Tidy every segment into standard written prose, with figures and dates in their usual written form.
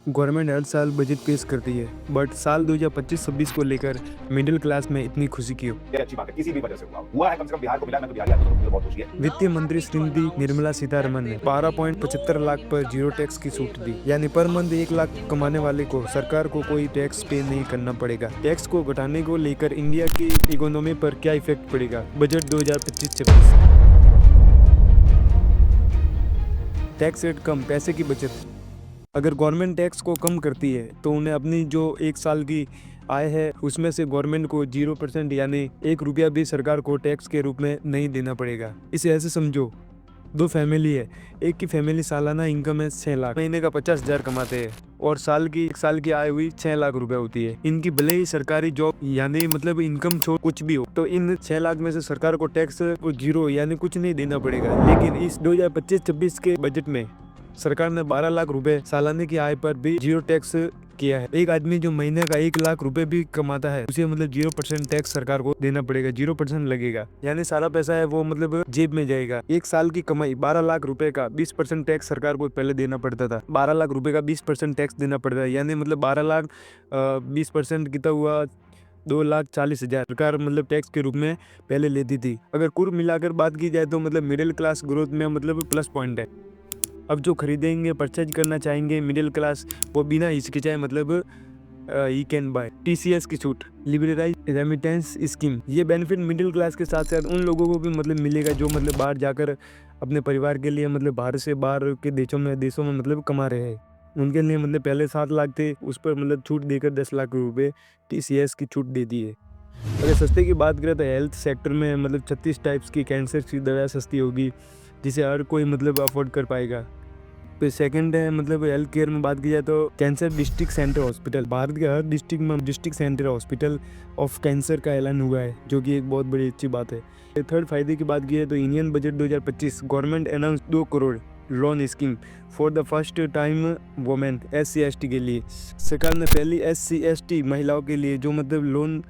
Government हर साल budget पेश करती है, बट साल 2025-26 को लेकर मिडिल क्लास में इतनी खुशी क्यों? ये अच्छी बात है, किसी भी वजह से हुआ है, कम से कम बिहार को मिला है, मैं तो बिहारी आदमी हूं, मुझे बहुत खुशी है। वित्त मंत्री श्रीमती निर्मला सीतारमण ने 12.75 लाख पर जीरो टैक्स की छूट दी, यानी पर मंथ 1 लाख कमाने वाले को सरकार को कोई टैक्स पे नहीं करना पड़ेगा। टैक्स को घटाने को लेकर इंडिया की इकोनॉमी पर क्या इफेक्ट पड़ेगा? बजट 2025-26। टैक्स रेट कम, पैसे की बचत। अगर गवर्नमेंट टैक्स को कम करती है तो उन्हें अपनी जो 1 साल की आय है उसमें से गवर्नमेंट को 0% यानी 1 रुपया भी सरकार को टैक्स के रूप में नहीं देना पड़ेगा। इसे ऐसे समझो, 2 फैमिली है, एक की फैमिली सालाना इनकम है 6 लाख, महीने का 50,000 कमाते हैं और एक साल की आय हुई 6 लाख रुपए होती है। इनकी भले ही सरकारी जॉब यानी मतलब इनकम छोड़ कुछ भी हो, तो इन 6 लाख में से सरकार को टैक्स को 0 यानी कुछ नहीं देना पड़ेगा। लेकिन इस 2025-26 के बजट में सरकार ने 12 लाख रुपए सालाने की आय पर भी 0 टैक्स किया है। एक आदमी जो महीने का 1 लाख रुपए भी कमाता है उसे मतलब 0% टैक्स सरकार को देना पड़ेगा, 0% लगेगा, यानी सारा पैसा है वो मतलब जेब में जाएगा। 1 साल की कमाई 12 लाख रुपए का 20% टैक्स सरकार को पहले देना पड़ता था। 12 लाख रुपए का 20% टैक्स देना पड़ता है, यानी मतलब 12 लाख 20% कितना हुआ, 2,40,000 सरकार मतलब टैक्स के रूप में पहले लेती थी। अगर कुल मिलाकर बात की जाए तो मतलब मिडिल क्लास ग्रोथ में मतलब प्लस पॉइंट है। अब जो खरीदेंगे परचेज करना चाहेंगे मिडिल क्लास, वो बिना हिचकिचाए मतलब ही कैन बाय। टीसीएस की छूट, लिबरलाइज रेमिटेंस स्कीम, ये बेनिफिट मिडिल क्लास के साथ साथ उन लोगों को भी मतलब मिलेगा जो मतलब बाहर जाकर अपने परिवार के लिए मतलब बाहर के देशों में मतलब कमा रहे हैं। उनके लिए मतलब पहले 7 लाख थे, उस पर मतलब छूट देकर 10 लाख रुपए टीसीएस की छूट दे दी है। अगर सस्ते की बात करें तो हेल्थ सेक्टर में मतलब 36 टाइप्स की कैंसर की दवा सस्ती होगी, जिसे हर कोई मतलब अफोर्ड कर पाएगा। फिर सेकंड है मतलब हेल्थ केयर में बात की जाए तो cancer district centre hospital, Bharat के हर डिस्ट्रिक्ट में district centre hospital of cancer का ऐलान हुआ है, जो कि एक बहुत बड़ी अच्छी बात है। थर्ड फायदे की बात की जाए तो Indian budget 2025 government announce 2 crore loan scheme for the first time women SC/ST के लिए। सरकार ने पहली SC/ST महिलाओं के लिए जो मतलब लोन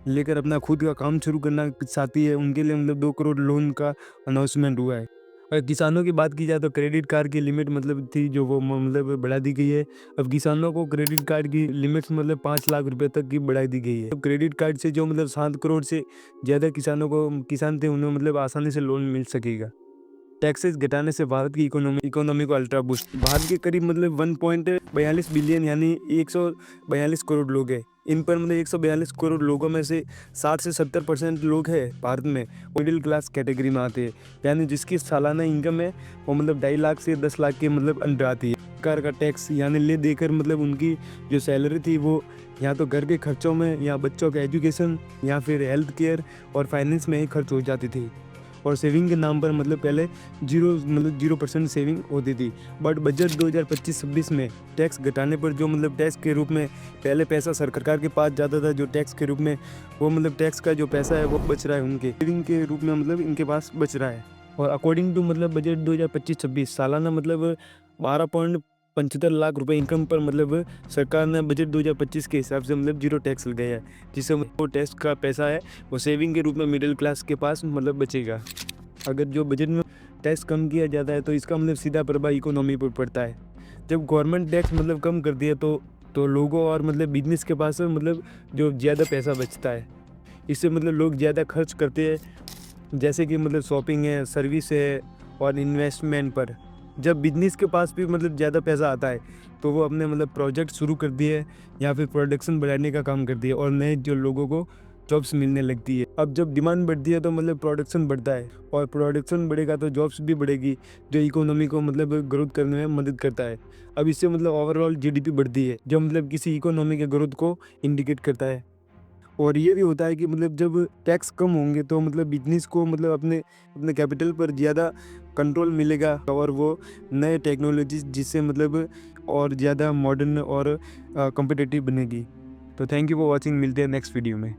लेकर अपना खुद का काम शुरू करना चाहती है उनके लिए मतलब 2 करोड़ लोन का अनाउंसमेंट हुआ है। अगर किसानों की बात की जाए तो क्रेडिट कार्ड की लिमिट मतलब थी जो वो मतलब बढ़ा दी गई है। अब किसानों को क्रेडिट कार्ड की लिमिट मतलब 5 लाख रुपए तक की बढ़ा दी गई है। तो क्रेडिट कार्ड से जो मतलब 7 करोड़ से ज़्यादा किसान थे उन्हें मतलब आसानी से लोन मिल सकेगा। टैक्सेस घटाने से भारत की इकोनॉमी को अल्ट्रा बूस्ट। भारत के करीब मतलब 1.42 बिलियन यानी 142 करोड़ लोग हैं। इन पर मतलब 142 करोड़ लोगों में से 60 से 70% लोग हैं भारत में मिडिल क्लास कैटेगरी में आते हैं, यानी जिसकी सालाना इनकम है वो मतलब 2.5 लाख से 10 लाख के मतलब अंडर आती है। सरकार का टैक्स यानी ले देकर मतलब उनकी जो सैलरी थी वो या तो घर के खर्चों में या बच्चों के एजुकेशन या फिर हेल्थ केयर और फाइनेंस में ही खर्च हो जाती थी। और सेविंग के नाम पर मतलब पहले 0% सेविंग होती थी। बट बजट 2025-26 में टैक्स घटाने पर जो मतलब टैक्स के रूप में पहले पैसा सरकार के पास जाता था, जो टैक्स के रूप में वो मतलब टैक्स का जो पैसा है वो बच रहा है, उनके सेविंग के रूप में मतलब इनके पास बच रहा है। और अकॉर्डिंग टू मतलब बजट 2025-26 सालाना मतलब 12.75 लाख रुपए इनकम पर मतलब सरकार ने बजट 2025 के हिसाब से मतलब 0 टैक्स लगाया है, जिससे वो टैक्स का पैसा है वो सेविंग के रूप में मिडिल क्लास के पास मतलब बचेगा। अगर जो बजट में टैक्स कम किया जाता है तो इसका मतलब सीधा प्रभाव इकोनॉमी पर पड़ता है। जब गवर्नमेंट टैक्स मतलब कम कर दिया तो लोगों और मतलब बिजनेस के पास मतलब जो ज़्यादा पैसा बचता है, इससे मतलब लोग ज़्यादा खर्च करते हैं, जैसे कि मतलब शॉपिंग है, सर्विस है और इन्वेस्टमेंट पर। जब बिजनेस के पास भी मतलब ज़्यादा पैसा आता है तो वो अपने मतलब प्रोजेक्ट शुरू कर दिए या फिर प्रोडक्शन बढ़ाने का काम करती है और नए जो लोगों को जॉब्स मिलने लगती है। अब जब डिमांड बढ़ती है तो मतलब प्रोडक्शन बढ़ता है और प्रोडक्शन बढ़ेगा तो जॉब्स भी बढ़ेगी, जो इकोनॉमी को मतलब ग्रोथ करने में मदद करता है। अब इससे मतलब ओवरऑल GDP बढ़ती है, जो मतलब किसी इकोनॉमी के ग्रोथ को इंडिकेट करता है। और ये भी होता है कि मतलब जब टैक्स कम होंगे तो मतलब बिजनेस को मतलब अपने अपने कैपिटल पर ज़्यादा कंट्रोल मिलेगा और वो नए टेक्नोलॉजीज जिससे मतलब और ज़्यादा मॉडर्न और कम्पिटिटिव बनेगी। तो थैंक यू फॉर वॉचिंग, मिलते हैं नेक्स्ट वीडियो में।